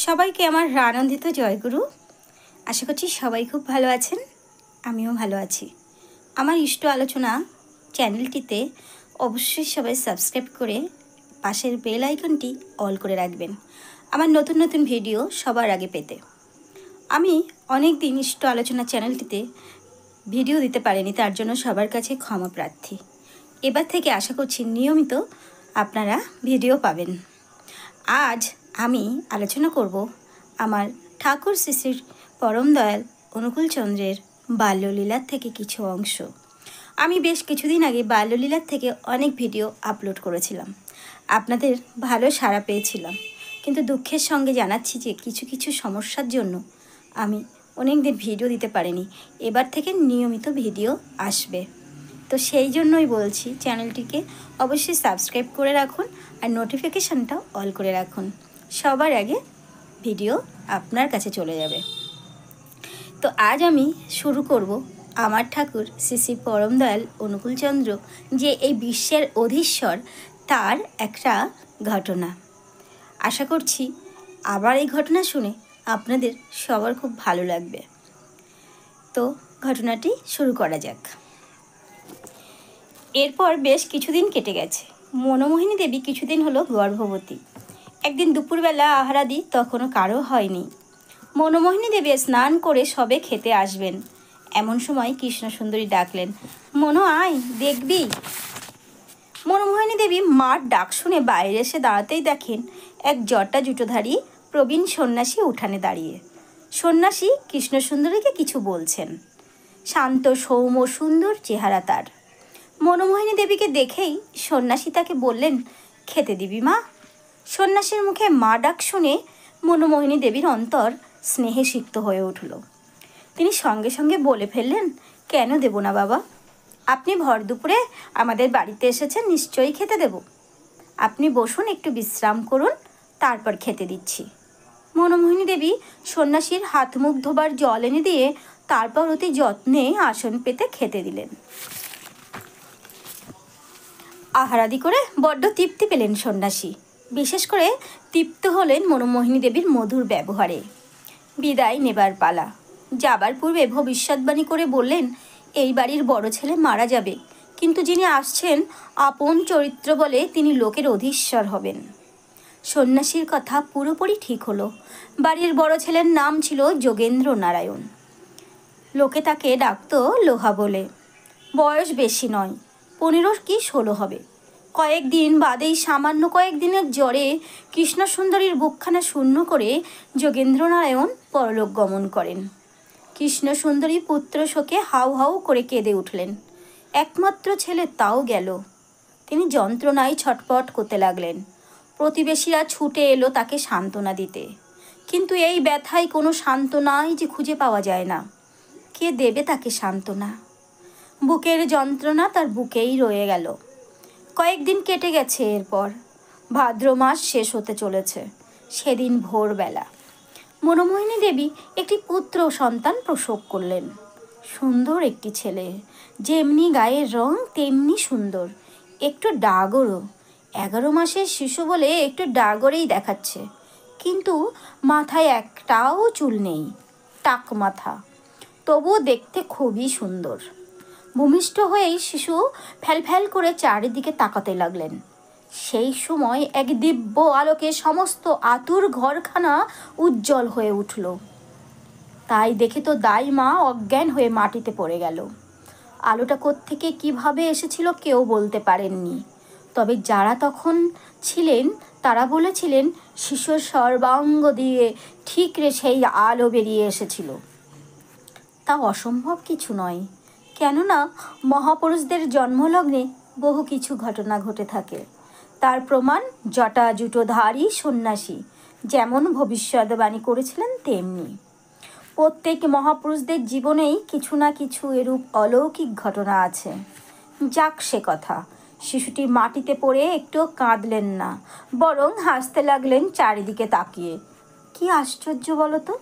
সবাইকে আমার আনন্দিত জয়গুরু। আশা করছি সবাই খুব ভালো আছেন, আমিও ভালো আছি। আমার ইষ্ট আলোচনা চ্যানেলটিতে অবশ্যই সবাই সাবস্ক্রাইব করে পাশের বেল আইকনটি অল করে রাখবেন আমার নতুন নতুন ভিডিও সবার আগে পেতে। আমি অনেক দিন ইষ্ট আলোচনা চ্যানেলটিতে ভিডিও দিতে পারিনি, তার জন্য সবার কাছে ক্ষমা প্রার্থী। এবার থেকে আশা করছি নিয়মিত আপনারা ভিডিও পাবেন। আজ আমি আলোচনা করব আমার ঠাকুর শ্রী শ্রী পরম দয়াল অনুকূলচন্দ্রের বাল্যলীলার থেকে কিছু অংশ। আমি বেশ কিছুদিন আগে বাল্যলীলার থেকে অনেক ভিডিও আপলোড করেছিলাম, আপনাদের ভালো সাড়া পেয়েছিলাম, কিন্তু দুঃখের সঙ্গে জানাচ্ছি যে কিছু কিছু সমস্যার জন্য আমি অনেক দিন ভিডিও দিতে পারিনি। এবার থেকে নিয়মিত ভিডিও আসবে, তো সেই জন্যই বলছি চ্যানেলটিকে অবশ্যই সাবস্ক্রাইব করে রাখুন আর নোটিফিকেশানটাও অল করে রাখুন, সবার আগে ভিডিও আপনার কাছে চলে যাবে। তো আজ আমি শুরু করব আমার ঠাকুর শ্রী শ্রী পরম দয়াল অনুকূলচন্দ্র যে এই বিশ্বের অধীশ্বর তার একটা ঘটনা। আশা করছি আবার এই ঘটনা শুনে আপনাদের সবার খুব ভালো লাগবে। তো ঘটনাটি শুরু করা যাক। এরপর বেশ কিছুদিন কেটে গেছে। মনোমোহিনী দেবী কিছুদিন হলো গর্ভবতী। একদিন দুপুরবেলা আহারাদি তখনও কারো হয়নি। মনোমোহিনী দেবী স্নান করে সবে খেতে আসবেন, এমন সময় কৃষ্ণসুন্দরী ডাকলেন, মনো আয় দেখবি। মনোমোহিনী দেবী মার ডাক শুনে বাইরে এসে দাঁড়াতেই দেখেন এক জটা জুটোধারী প্রবীণ সন্ন্যাসী উঠানে দাঁড়িয়ে। সন্ন্যাসী কৃষ্ণসুন্দরীকে কিছু বলছেন। শান্ত সৌম্য সুন্দর চেহারা তার। মনোমোহিনী দেবীকে দেখেই সন্ন্যাসী তাকে বললেন, খেতে দিবি মা? সন্ন্যাসীর মুখে মা ডাক শুনে মনোমোহিনী দেবীর অন্তর স্নেহে সিক্ত হয়ে উঠল। তিনি সঙ্গে সঙ্গে বলে ফেললেন, কেন দেব না বাবা? আপনি ভর দুপুরে আমাদের বাড়িতে এসেছেন, নিশ্চয়ই খেতে দেব। আপনি বসুন, একটু বিশ্রাম করুন, তারপর খেতে দিচ্ছি। মনোমোহিনী দেবী সন্ন্যাসীর হাত মুখ ধোবার জল এনে দিয়ে তারপর অতি যত্নে আসন পেতে খেতে দিলেন। আহারাদি করে বড্ড তৃপ্তি পেলেন সন্ন্যাসী। বিশেষ করে তৃপ্ত হলেন মনোমোহিনী দেবীর মধুর ব্যবহারে। বিদায় নেবার পালা। যাবার পূর্বে ভবিষ্যৎবাণী করে বললেন, এই বাড়ির বড় ছেলে মারা যাবে, কিন্তু যিনি আসছেন আপন চরিত্র বলে তিনি লোকের অধীশ্বর হবেন। সন্ন্যাসীর কথা পুরোপুরি ঠিক হলো। বাড়ির বড় ছেলের নাম ছিল যোগেন্দ্র নারায়ণ। লোকে তাকে ডাকত লোহা বলে। বয়স বেশি নয়, 15 কি 16 হবে। কয়েকদিন বাদেই সামান্য কয়েকদিনের জ্বরে কৃষ্ণসুন্দরীর বুকখানা শূন্য করে যোগেন্দ্রনারায়ণ পরলোক গমন করেন। কৃষ্ণসুন্দরী পুত্র শোকে হাউ হাউ করে কেঁদে উঠলেন। একমাত্র ছেলে তাও গেল। তিনি যন্ত্রণায় ছটপট করতে লাগলেন। প্রতিবেশীরা ছুটে এলো তাকে সান্ত্বনা দিতে, কিন্তু এই ব্যথায় কোনো সান্ত্বনাই যে খুঁজে পাওয়া যায় না। কে দেবে তাকে সান্ত্বনা? বুকের যন্ত্রণা তার বুকেই রয়ে গেল। কয়েকদিন কেটে গেছে। এরপর ভাদ্র মাস শেষ হতে চলেছে। সেদিন ভোরবেলা মনোমোহিনী দেবী একটি পুত্র সন্তান প্রসব করলেন। সুন্দর একটি ছেলে, যেমনি গায়ের রং তেমনি সুন্দর, একটু ডাগরও। 11 মাসের শিশু বলে একটু ডাগরেই দেখাচ্ছে, কিন্তু মাথায় একটাও চুল নেই, টাক মাথা, তবুও দেখতে খুবই সুন্দর। ভূমিষ্ঠ হয়েই শিশু ফ্যালফ্যাল করে চারিদিকে তাকাতে লাগলেন। সেই সময় এক দিব্য আলোকে সমস্ত আতুর ঘরখানা উজ্জ্বল হয়ে উঠল। তাই দেখে তো দাই মা অজ্ঞান হয়ে মাটিতে পড়ে গেল। আলোটা কোত্থেকে কিভাবে এসেছিল কেউ বলতে পারেননি, তবে যারা তখন ছিলেন তারা বলেছিলেন শিশুর সর্বাঙ্গ দিয়ে ঠিকরে সেই আলো বেরিয়ে এসেছিল। তা অসম্ভব কিছু নয়, কেননা মহাপুরুষদের জন্মলগ্নে বহু কিছু ঘটনা ঘটে থাকে। তার প্রমাণ জটা জুটোধারী সন্ন্যাসী যেমন ভবিষ্যৎবাণী করেছিলেন তেমনি। প্রত্যেক মহাপুরুষদের জীবনেই কিছু না কিছু এরূপ অলৌকিক ঘটনা আছে। যাক সে কথা, শিশুটি মাটিতে পড়ে একটুও কাঁদলেন না, বরং হাসতে লাগলেন চারিদিকে তাকিয়ে। কি আশ্চর্য বলতো!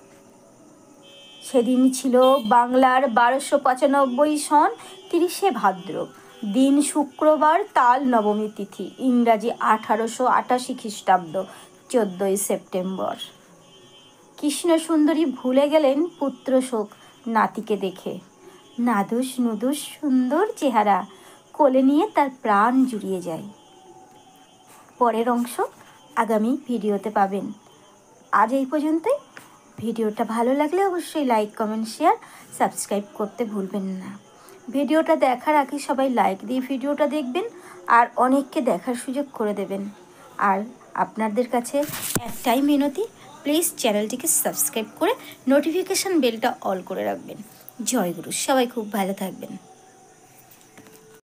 সেদিন ছিল বাংলার 1295 সন 30শে ভাদ্র, দিন শুক্রবার, তাল নবমী তিথি, ইংরাজি 1888 খ্রিস্টাব্দ 14ই সেপ্টেম্বর। কৃষ্ণ সুন্দরী ভুলে গেলেন পুত্র শোক নাতিকে দেখে। নাদুস নুদুস সুন্দর চেহারা কোলে নিয়ে তার প্রাণ জুড়িয়ে যায়। পরের অংশ আগামী ভিডিওতে পাবেন। আজ এই পর্যন্তই। ভিডিওটা ভালো লাগলে অবশ্যই লাইক কমেন্ট শেয়ার সাবস্ক্রাইব করতে ভুলবেন না। ভিডিওটা দেখার আগে সবাই লাইক দিয়ে ভিডিওটা দেখবেন আর অনেককে দেখার সুযোগ করে দেবেন। আর আপনাদের কাছে একটাই মিনতি, প্লিজ চ্যানেলটিকে সাবস্ক্রাইব করে নোটিফিকেশান বেলটা অল করে রাখবেন। জয় গুরু, সবাই খুব ভালো থাকবেন।